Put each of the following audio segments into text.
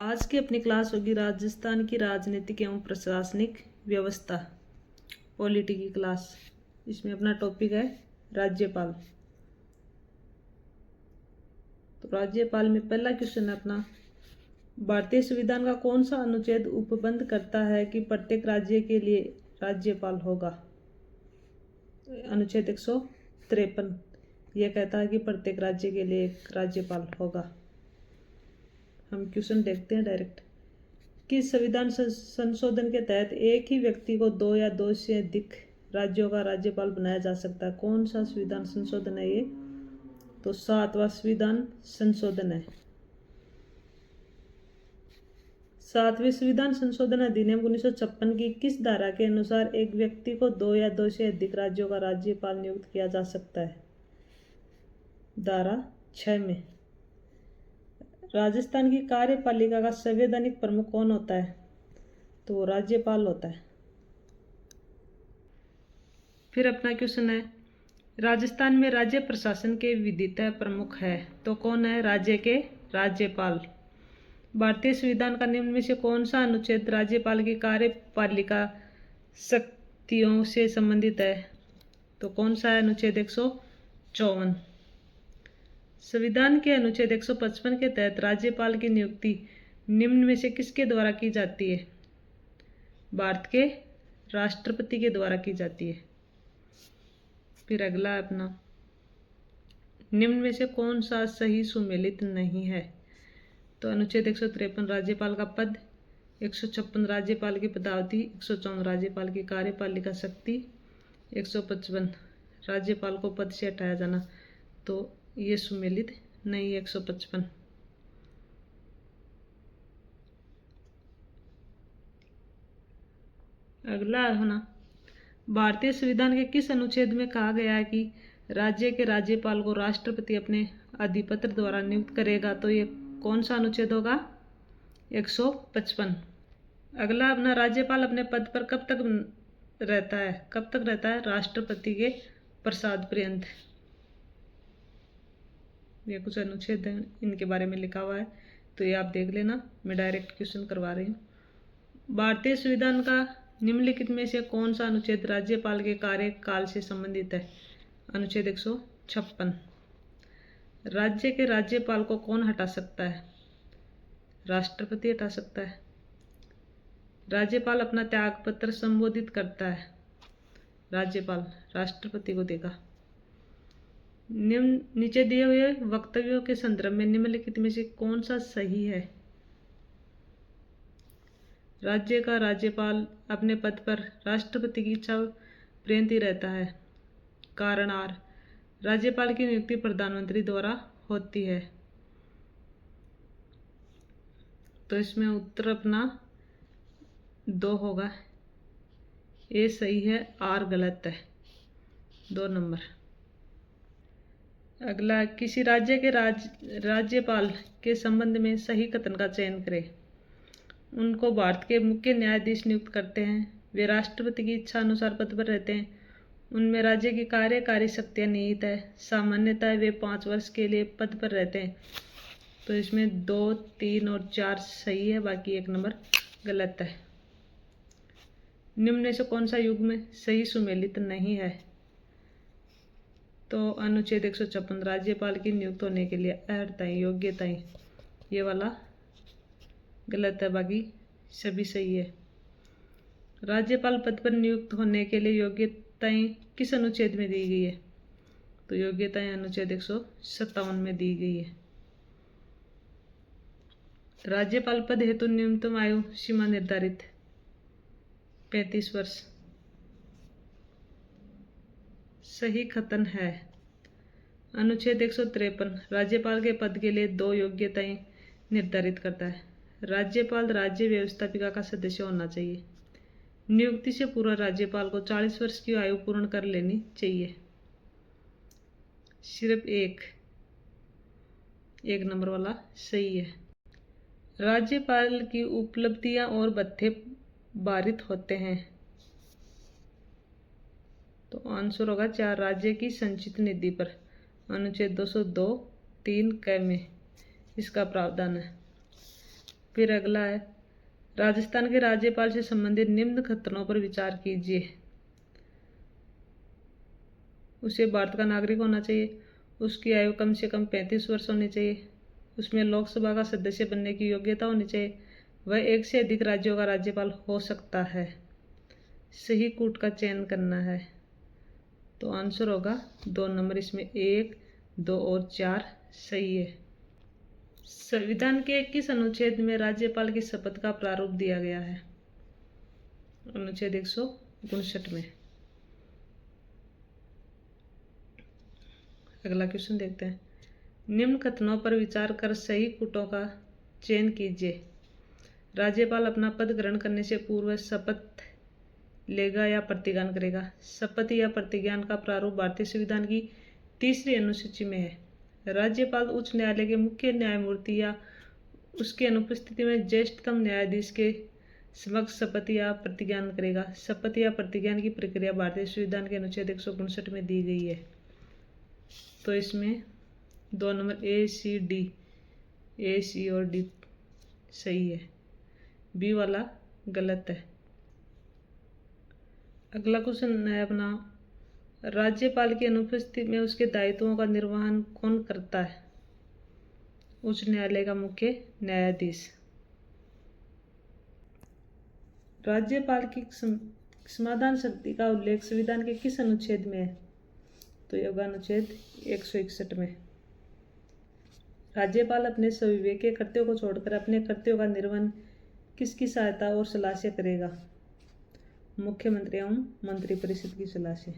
आज की अपनी क्लास होगी राजस्थान की राजनीतिक एवं प्रशासनिक व्यवस्था, पॉलिटी की क्लास। इसमें अपना टॉपिक है राज्यपाल। तो राज्यपाल में पहला क्वेश्चन है अपना, भारतीय संविधान का कौन सा अनुच्छेद उपबंध करता है कि प्रत्येक राज्य के लिए राज्यपाल होगा? अनुच्छेद 153 यह कहता है कि प्रत्येक राज्य के लिए एक राज्यपाल होगा। हम क्वेश्चन देखते हैं डायरेक्ट। किस संविधान संशोधन के तहत एक ही व्यक्ति को 2 या 2 से अधिक राज्यों का राज्यपाल बनाया जा सकता है? कौन सा संविधान संशोधन है ये? तो 7वां संविधान संशोधन है। 7वें संविधान संशोधन अधिनियम 1956 की किस धारा के अनुसार एक व्यक्ति को 2 या 2 से अधिक राज्यों का राज्यपाल नियुक्त किया जा सकता है? धारा 6 में। राजस्थान की कार्यपालिका का संवैधानिक प्रमुख कौन होता है? तो राज्यपाल होता है। फिर अपना क्वेश्चन है, राजस्थान में राज्य प्रशासन के विधितः प्रमुख है तो कौन है? राज्य के राज्यपाल। भारतीय संविधान का निम्न में से कौन सा अनुच्छेद राज्यपाल की कार्यपालिका शक्तियों से संबंधित है? तो कौन सा है? अनुच्छेद 154। संविधान के अनुच्छेद 155 के तहत राज्यपाल की नियुक्ति निम्न में से किसके द्वारा की जाती है? भारत के राष्ट्रपति के द्वारा की जाती है। फिर अगला है अपना, निम्न में से कौन सा सही सुमेलित नहीं है? तो अनुच्छेद 153 राज्यपाल का पद, 156 राज्यपाल की पदावधि, 154 राज्यपाल की कार्यपालिका शक्ति, 155 राज्यपाल को पद से हटाया जाना। तो ये सुमेलित नहीं है 155। अगला है ना, भारतीय संविधान के किस अनुच्छेद में कहा गया है कि राज्य के राज्यपाल को राष्ट्रपति अपने अधिपत्र द्वारा नियुक्त करेगा? तो ये कौन सा अनुच्छेद होगा? 155। अगला अपना, राज्यपाल अपने पद पर कब तक रहता है? कब तक रहता है? राष्ट्रपति के प्रसाद पर्यंत। ये कुछ अनुच्छेद हैं, इनके बारे में लिखा हुआ है तो ये आप देख लेना, मैं डायरेक्ट क्वेश्चन करवा रही हूँ। भारतीय संविधान का निम्नलिखित में से कौन सा अनुच्छेद राज्यपाल के कार्यकाल से संबंधित है? अनुच्छेद 156। राज्य के राज्यपाल को कौन हटा सकता है? राष्ट्रपति हटा सकता है। राज्यपाल अपना त्यागपत्र संबोधित करता है, राज्यपाल राष्ट्रपति को देगा। नीचे दिए हुए वक्तव्यों के संदर्भ में निम्नलिखित में से कौन सा सही है? राज्य का राज्यपाल अपने पद पर राष्ट्रपति की इच्छा पर्यंत ही रहता है। कारण आर, राज्यपाल की नियुक्ति प्रधानमंत्री द्वारा होती है। तो इसमें उत्तर अपना 2 होगा, ए सही है, आर गलत है, 2 नंबर। अगला, किसी राज्य के राज्यपाल के संबंध में सही कथन का चयन करें। उनको भारत के मुख्य न्यायाधीश नियुक्त करते हैं, वे राष्ट्रपति की इच्छा अनुसार पद पर रहते हैं, उनमें राज्य की कार्यकारी शक्तियाँ निहित है, सामान्यतः वे 5 वर्ष के लिए पद पर रहते हैं। तो इसमें 2, 3 और 4 सही है, बाकी 1 नंबर गलत है। निम्न में से कौन सा युग्म सही सुमेलित नहीं है? तो अनुच्छेद 156 राज्यपाल की नियुक्त होने के लिए अर्हताएं, योग्यताएं, ये वाला गलत है, बाकी सभी सही है। राज्यपाल पद पर नियुक्त होने के लिए योग्यताएं किस अनुच्छेद में दी गई है? तो योग्यताएं अनुच्छेद 157 में दी गई है। राज्यपाल पद हेतु न्यूनतम आयु सीमा निर्धारित 35 वर्ष, सही कथन है। अनुच्छेद 153 राज्यपाल के पद के लिए 2 योग्यताएं निर्धारित करता है। राज्यपाल राज्य व्यवस्थापिका का सदस्य होना चाहिए। नियुक्ति से पूर्व राज्यपाल को 40 वर्ष की आयु पूर्ण कर लेनी चाहिए। सिर्फ एक नंबर वाला सही है। राज्यपाल की उपलब्धियां और भत्ते पारित होते हैं। तो आंसर होगा 4, राज्य की संचित निधि पर, अनुच्छेद 202(3) क में इसका प्रावधान है। फिर अगला है, राजस्थान के राज्यपाल से संबंधित निम्न खतरों पर विचार कीजिए। उसे भारत का नागरिक होना चाहिए, उसकी आयु कम से कम 35 वर्ष होनी चाहिए, उसमें लोकसभा का सदस्य बनने की योग्यता होनी चाहिए, वह एक से अधिक राज्यों का राज्यपाल हो सकता है, सही कूट का चयन करना है। तो आंसर होगा 2 नंबर, इसमें 1, 2 और 4 सही है। संविधान के किस अनुच्छेद में राज्यपाल की शपथ का प्रारूप दिया गया है? अनुच्छेद 159 में। अगला क्वेश्चन देखते हैं, निम्न कथनों पर विचार कर सही कूटों का चयन कीजिए। राज्यपाल अपना पद ग्रहण करने से पूर्व शपथ लेगा या प्रतिज्ञान करेगा? शपथ या प्रतिज्ञान का प्रारूप भारतीय संविधान की 3री अनुसूची में है। राज्यपाल उच्च न्यायालय के मुख्य न्यायमूर्ति या उसकी अनुपस्थिति में ज्येष्ठतम न्यायाधीश के समक्ष शपथ या प्रतिज्ञान करेगा। शपथ या प्रतिज्ञान की प्रक्रिया भारतीय संविधान के अनुच्छेद 159 में दी गई है। तो इसमें 2 नंबर ए, सी, डी, ए, सी और डी सही है, बी वाला गलत है। अगला क्वेश्चन है अपना, राज्यपाल की अनुपस्थिति में उसके दायित्वों का निर्वहन कौन करता है? उच्च न्यायालय का मुख्य न्यायाधीश। राज्यपाल की समाधान शक्ति का उल्लेख संविधान के किस अनुच्छेद में है? तो यह होगा अनुच्छेद 161 में। राज्यपाल अपने स्वविवेकीय कर्तव्यों को छोड़कर अपने कर्तव्यों का निर्वहन किसकी सहायता और सलाह से करेगा? मुख्यमंत्री एवं मंत्रिपरिषद की सलाह से।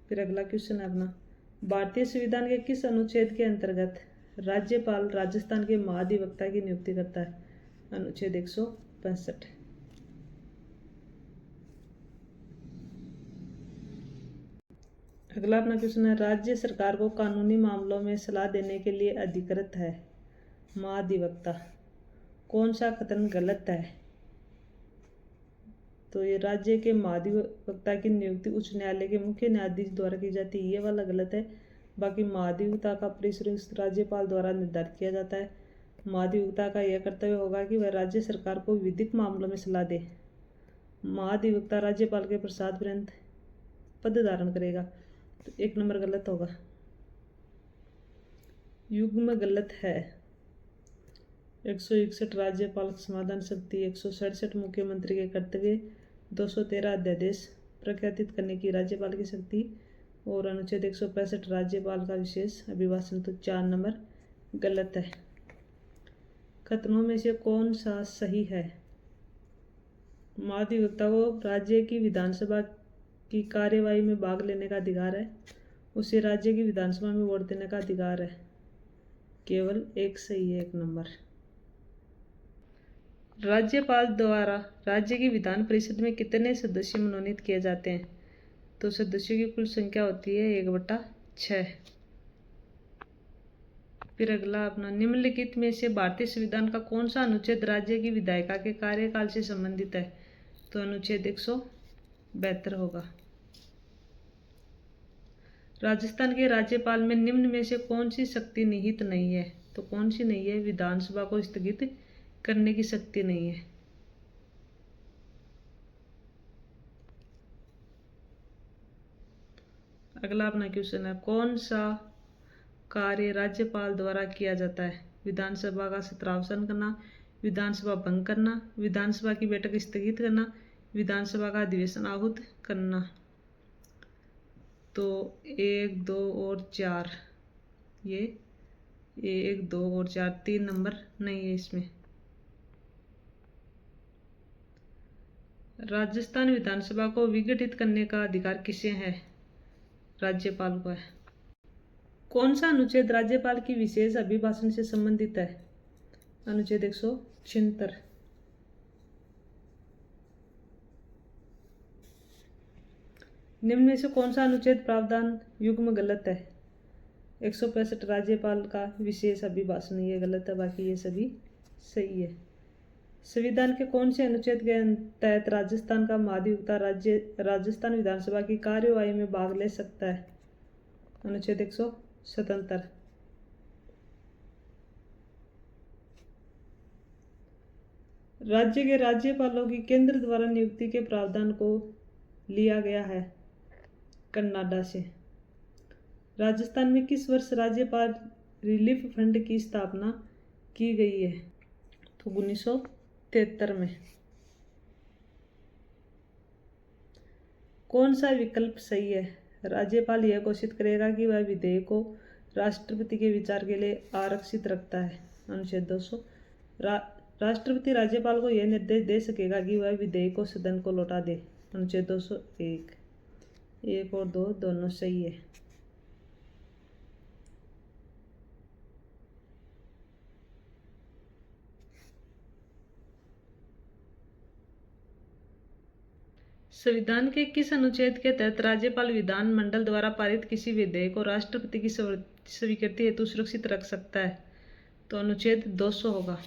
फिर अगला क्वेश्चन है अपना, भारतीय संविधान के किस अनुच्छेद के अंतर्गत राज्यपाल राजस्थान के महाधिवक्ता की नियुक्ति करता है? अनुच्छेद 165। अगला अपना क्वेश्चन है, राज्य सरकार को कानूनी मामलों में सलाह देने के लिए अधिकृत है महाधिवक्ता। कौन सा कथन गलत है? तो ये राज्य के महाधिवक्ता की नियुक्ति उच्च न्यायालय के मुख्य न्यायाधीश द्वारा की जाती है, ये वाला गलत है। बाकी महाधिवक्ता का परिश्रम राज्यपाल द्वारा निर्धारित किया जाता है। महाधिवक्ता का यह कर्तव्य होगा कि वह राज्य सरकार को विधिक मामलों में सलाह दे। महाधिवक्ता राज्यपाल के प्रसाद पर्यंत पद धारण करेगा। तो 1 नंबर गलत होगा, युग्म गलत है। 161 राज्यपाल समाधान शक्ति, 167 मुख्यमंत्री के कर्तव्य, 213 अध्यादेश प्रख्यापित करने की राज्यपाल की शक्ति और अनुच्छेद 165 राज्यपाल का विशेष अभिभाषण। तो 4 नंबर गलत है। कथनों में से कौन सा सही है? महाधिवक्ता को राज्य की विधानसभा की कार्यवाही में भाग लेने का अधिकार है, उसे राज्य की विधानसभा में वोट देने का अधिकार है। केवल 1 सही है, 1 नंबर। राज्यपाल द्वारा राज्य की विधान परिषद में कितने सदस्य मनोनीत किए जाते हैं? तो सदस्यों की कुल संख्या होती है 1/6। फिर अगला अपना, निम्नलिखित में से भारतीय संविधान का कौन सा अनुच्छेद राज्य की विधायिका के कार्यकाल से संबंधित है? तो अनुच्छेद 172 होगा। राजस्थान के राज्यपाल में निम्न में से कौन सी शक्ति निहित नहीं है? तो कौन सी नहीं है? विधानसभा को स्थगित करने की शक्ति नहीं है। अगला अपना क्वेश्चन है, कौन सा कार्य राज्यपाल द्वारा किया जाता है? विधानसभा का सत्रावसान करना, विधानसभा भंग करना, विधानसभा की बैठक स्थगित करना, विधानसभा का अधिवेशन आहूत करना। तो 1, 2 और 4, ये 1, 2 और 4 3 नंबर नहीं है इसमें। राजस्थान विधानसभा को विघटित करने का अधिकार किसे है? राज्यपाल को है। कौन सा अनुच्छेद राज्यपाल की विशेष अभिभाषण से संबंधित है? अनुच्छेद 176। निम्न में से कौन सा अनुच्छेद प्रावधान युग्म गलत है? 165 राज्यपाल का विशेष अभिभाषण, ये गलत है, बाकी ये सभी सही है। संविधान के कौन से अनुच्छेद के तहत राजस्थान का महाधिवक्ता राजस्थान विधानसभा की कार्यवाही में भाग ले सकता है? अनुच्छेद 177। राज्य के राज्यपालों की केंद्र द्वारा नियुक्ति के प्रावधान को लिया गया है कनाडा से। राजस्थान में किस वर्ष राज्यपाल रिलीफ फंड की स्थापना की गई है? तो 1973 में। कौन सा विकल्प सही है? राज्यपाल यह घोषित करेगा कि वह विधेयक को राष्ट्रपति के विचार के लिए आरक्षित रखता है। अनुच्छेद 200। राष्ट्रपति राज्यपाल को यह निर्देश दे सकेगा कि वह विधेयक को सदन को लौटा दे। अनुच्छेद 201। 1 और 2 दोनों सही है। संविधान के किस अनुच्छेद के तहत राज्यपाल विधानमंडल द्वारा पारित किसी विधेयक को राष्ट्रपति की स्वीकृति हेतु सुरक्षित रख सकता है? तो अनुच्छेद 200 होगा।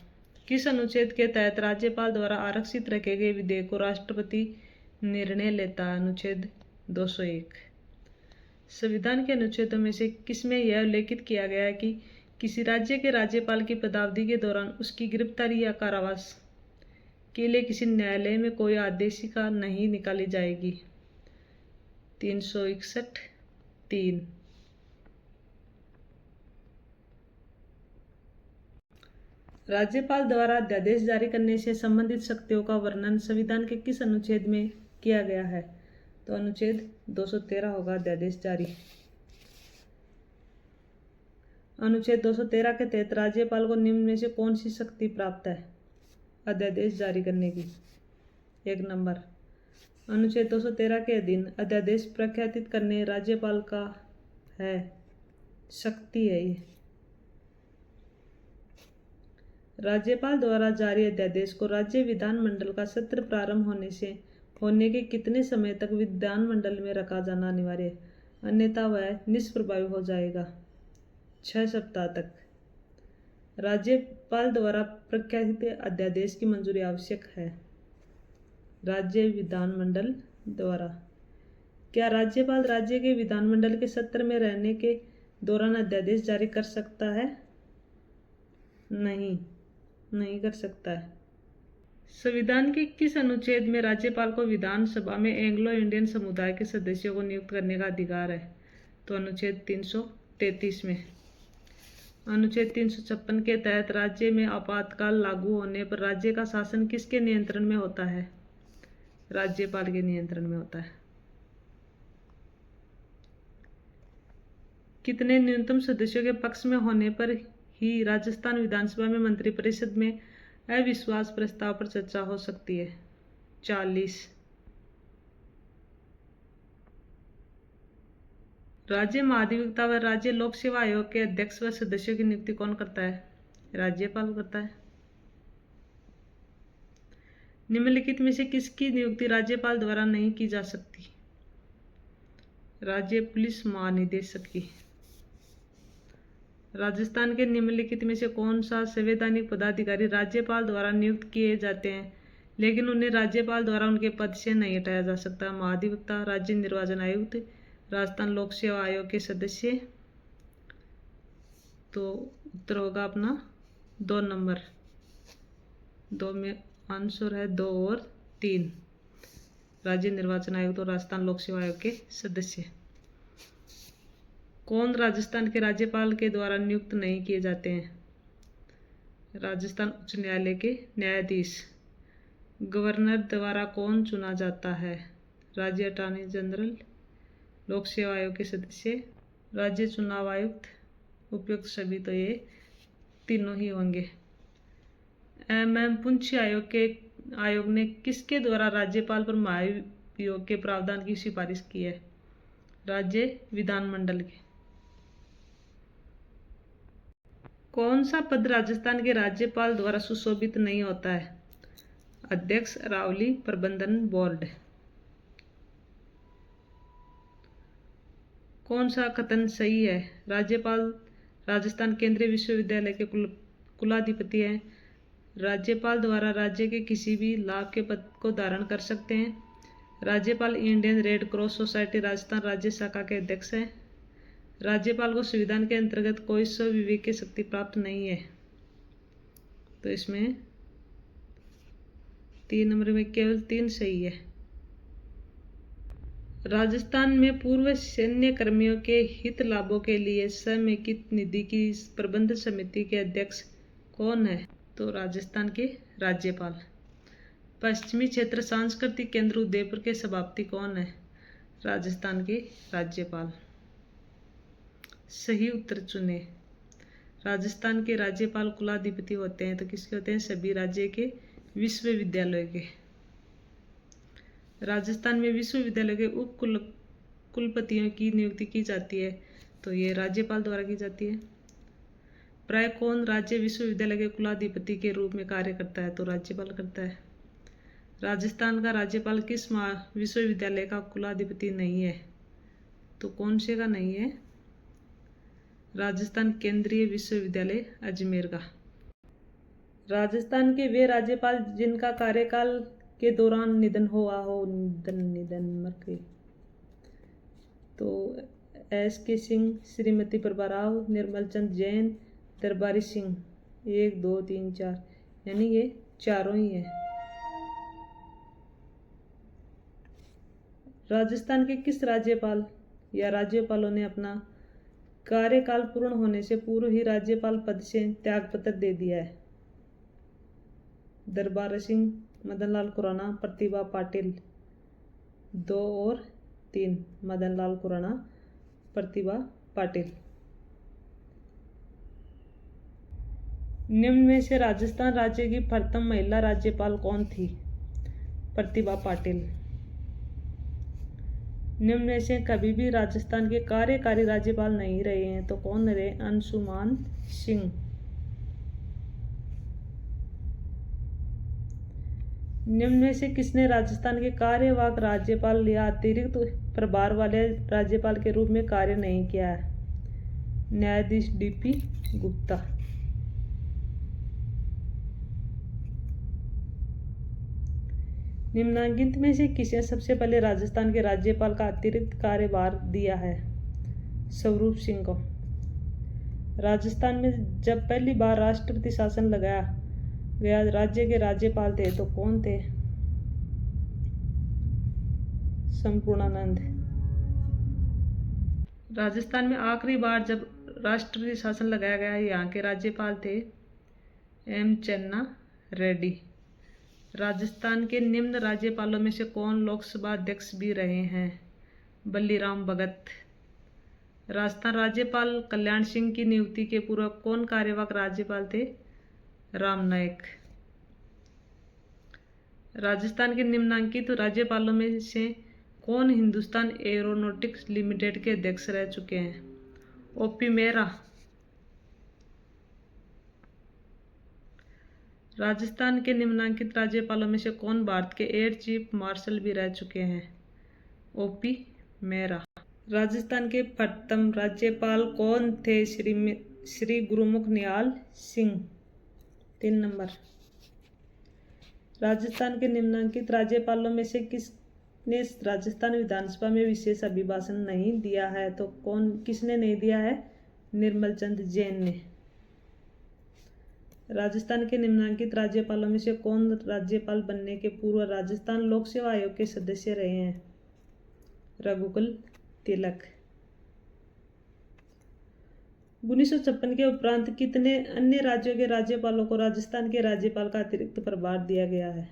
किस अनुच्छेद के तहत राज्यपाल द्वारा आरक्षित रखे गए विधेयक को राष्ट्रपति निर्णय लेता है? अनुच्छेद 201। संविधान के अनुच्छेदों में से किसमें यह उल्लेखित किया गया है कि किसी राज्य के राज्यपाल की पदावधि के दौरान उसकी गिरफ्तारी या कारावास के लिए किसी न्यायालय में कोई आदेशिका नहीं निकाली जाएगी? 361(3). राज्यपाल द्वारा अध्यादेश जारी करने से संबंधित शक्तियों का वर्णन संविधान के किस अनुच्छेद में किया गया है? तो अनुच्छेद 213 होगा अध्यादेश जारी। अनुच्छेद 213 के तहत राज्यपाल को निम्न में से कौन सी शक्ति प्राप्त है अध्यादेश जारी करने की? 1 नंबर। अनुच्छेद 213 के अधीन अध्यादेश प्रख्यापित करने राज्यपाल का है शक्ति है ये। राज्यपाल द्वारा जारी अध्यादेश को राज्य विधानमंडल का सत्र प्रारंभ होने के कितने समय तक विधानमंडल में रखा जाना अनिवार्य है, अन्यथा वह निष्प्रभावी हो जाएगा? 6 सप्ताह तक। राज्यपाल द्वारा प्रख्यापित अध्यादेश की मंजूरी आवश्यक है राज्य विधानमंडल द्वारा। क्या राज्यपाल राज्य के विधानमंडल के सत्र में रहने के दौरान अध्यादेश जारी कर सकता है? नहीं कर सकता है। संविधान के किस अनुच्छेद में राज्यपाल को विधानसभा में एंग्लो इंडियन समुदाय के सदस्यों को नियुक्त करने का अधिकार है? तो अनुच्छेद 333 में। अनुच्छेद 356 के तहत राज्य में आपातकाल लागू होने पर राज्य का शासन किसके नियंत्रण में होता है? राज्यपाल के नियंत्रण में होता है। कितने न्यूनतम सदस्यों के पक्ष में होने पर ही राजस्थान विधानसभा में मंत्रिपरिषद में अविश्वास प्रस्ताव पर चर्चा हो सकती है? 40। राज्य महाधिवक्ता व राज्य लोक सेवा आयोग के अध्यक्ष व सदस्यों की नियुक्ति कौन करता है? राज्यपाल करता है। निम्नलिखित में से किसकी नियुक्ति राज्यपाल द्वारा नहीं की जा सकती? राज्य पुलिस महानिदेशक की। राजस्थान के निम्नलिखित में से कौन सा संवैधानिक पदाधिकारी राज्यपाल द्वारा नियुक्त किए जाते हैं लेकिन उन्हें राज्यपाल द्वारा उनके पद से नहीं हटाया जा सकता? महाधिवक्ता, राज्य निर्वाचन आयुक्त, राजस्थान लोक सेवा आयोग के सदस्य। तो उत्तर होगा अपना 2 नंबर। 2 में आंसर है 2 और 3। राज्य निर्वाचन आयुक्त और राजस्थान लोक सेवा आयोग के सदस्य। कौन राजस्थान के राज्यपाल के द्वारा नियुक्त नहीं किए जाते हैं? राजस्थान उच्च न्यायालय के न्यायाधीश। गवर्नर द्वारा कौन चुना जाता है? राज्य अटॉर्नी जनरल, लोक सेवा आयोग के सदस्य, राज्य चुनाव आयुक्त, उपयुक्त सभी। तो ये तीनों ही होंगे। पुंछ आयोग ने किसके द्वारा राज्यपाल पर महाभियोग के प्रावधान की सिफारिश की है? राज्य विधानमंडल के। कौन सा पद राजस्थान के राज्यपाल द्वारा सुशोभित नहीं होता है? अध्यक्ष, अरावली प्रबंधन बोर्ड। कौन सा कथन सही है? राज्यपाल राजस्थान केंद्रीय विश्वविद्यालय के कुलाधिपति हैं। राज्यपाल द्वारा राज्य के किसी भी लाभ के पद को धारण कर सकते हैं। राज्यपाल Indian red cross society Rajasthan राज्य शाखा के अध्यक्ष हैं। राज्यपाल को संविधान के अंतर्गत कोई स्वविवेक की शक्ति प्राप्त नहीं है। तो इसमें 3 नंबर में केवल 3 सही है। राजस्थान में पूर्व सैन्य कर्मियों के हित लाभों के लिए समेकित निधि की प्रबंध समिति के अध्यक्ष कौन है? तो राजस्थान के राज्यपाल। पश्चिमी क्षेत्र सांस्कृतिक केंद्र उदयपुर के सभापति कौन है? राजस्थान के राज्यपाल। सही उत्तर चुने। राजस्थान के राज्यपाल कुलाधिपति होते हैं, तो किसके होते हैं? सभी राज्य के विश्वविद्यालय के। राजस्थान में विश्वविद्यालय के उप कुलपतियों की नियुक्ति की जाती है, तो ये राज्यपाल द्वारा की जाती है। प्राय कौन राज्य विश्वविद्यालय के कुलाधिपति के रूप में कार्य करता है? तो राज्यपाल करता है। राजस्थान का राज्यपाल किस विश्वविद्यालय का कुलाधिपति नहीं है? तो कौन से का नहीं है? राजस्थान केंद्रीय विश्वविद्यालय अजमेर का। राजस्थान के वे राज्यपाल जिनका कार्यकाल के दौरान निधन हुआ हो, निधन मर गए, तो S.K. सिंह, श्रीमती प्रभा राव, निर्मल चंद जैन, दरबारी सिंह। 1 2 3 4, यानी ये चारों ही है। राजस्थान के किस राज्यपाल या राज्यपालों ने अपना कार्यकाल पूर्ण होने से पूर्व ही राज्यपाल पद से त्यागपत्र दे दिया है? दरबार सिंह, मदन लाल खुराना, प्रतिभा पाटिल। 2 और 3, मदन लाल खुराना, प्रतिभा पाटिल। निम्न में से राजस्थान राज्य की प्रथम महिला राज्यपाल कौन थी? प्रतिभा पाटिल। निम्न में से कभी भी राजस्थान के कार्यकारी राज्यपाल नहीं रहे हैं, तो कौन रहे? अंशुमान सिंह। निम्न में से किसने राजस्थान के कार्यवाहक राज्यपाल या अतिरिक्त प्रभार वाले राज्यपाल के रूप में कार्य नहीं किया है? न्यायाधीश D.P. गुप्ता। निम्नांकित में से किसे सबसे पहले राजस्थान के राज्यपाल का अतिरिक्त कार्यभार दिया है? स्वरूप सिंह को। राजस्थान में जब पहली बार राष्ट्रपति शासन लगाया गया राज्य के राज्यपाल थे, तो कौन थे? संपूर्णानंद। राजस्थान में आखिरी बार जब राष्ट्रपति शासन लगाया गया, यहाँ के राज्यपाल थे M. चन्ना रेड्डी। राजस्थान के निम्न राज्यपालों में से कौन लोकसभा अध्यक्ष भी रहे हैं? बल्लीराम भगत। राजस्थान राज्यपाल कल्याण सिंह की नियुक्ति के पूर्व कौन कार्यवाहक राज्यपाल थे? राम नायक। राजस्थान के निम्नांकित राज्यपालों में से कौन हिंदुस्तान एरोनॉटिक्स लिमिटेड के अध्यक्ष रह चुके हैं? O.P. मेहरा। राजस्थान के निम्नांकित राज्यपालों में से कौन भारत के एयर चीफ मार्शल भी रह चुके हैं? O.P. मेहरा। राजस्थान के प्रथम राज्यपाल कौन थे? श्री गुरुमुख निहाल सिंह। 3 नंबर। राजस्थान के निम्नांकित राज्यपालों में से किसने राजस्थान विधानसभा में विशेष अभिभाषण नहीं दिया है? तो किसने नहीं दिया है? निर्मल चंद जैन ने। राजस्थान के निम्नांकित राज्यपालों में से कौन राज्यपाल बनने के पूर्व राजस्थान लोक सेवा आयोग के सदस्य रहे हैं? रघुकुल तिलक। 1956 के उपरांत कितने अन्य राज्यों के राज्यपालों को राजस्थान के राज्यपाल का अतिरिक्त प्रभार दिया गया है?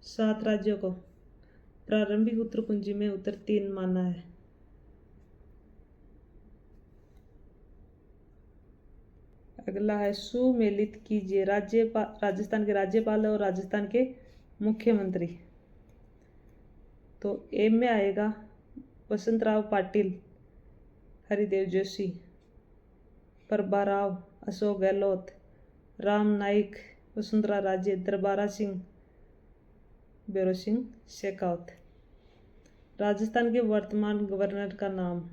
7 राज्यों को। प्रारंभिक उत्तर कुंजी में उत्तर 3 माना है। अगला है सुमेलित कीजिए राजस्थान के राज्यपाल और राजस्थान के मुख्यमंत्री। तो ए में आएगा वसंतराव पाटिल, हरिदेव जोशी, प्रभा राव, अशोक गहलोत, राम नाईक, वसुंधरा राजे, दरबारा सिंह, भैरव सिंह शेखावत। राजस्थान के वर्तमान गवर्नर का नाम?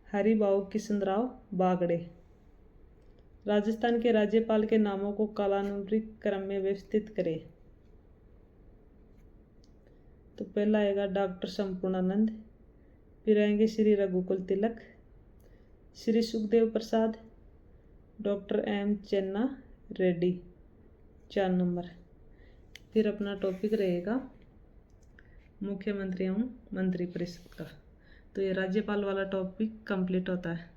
हरिभाऊ किशनराव बागड़े। राजस्थान के राज्यपाल के नामों को कालानुक्रमिक क्रम में व्यवस्थित करें। तो पहला आएगा डॉक्टर संपूर्णानंद, फिर आएंगे श्री रघुकुल तिलक, श्री सुखदेव प्रसाद, डॉक्टर M. चन्ना रेड्डी 4 नंबर। फिर अपना टॉपिक रहेगा मुख्यमंत्री एवं मंत्रिपरिषद का। तो ये राज्यपाल वाला टॉपिक कंप्लीट होता है।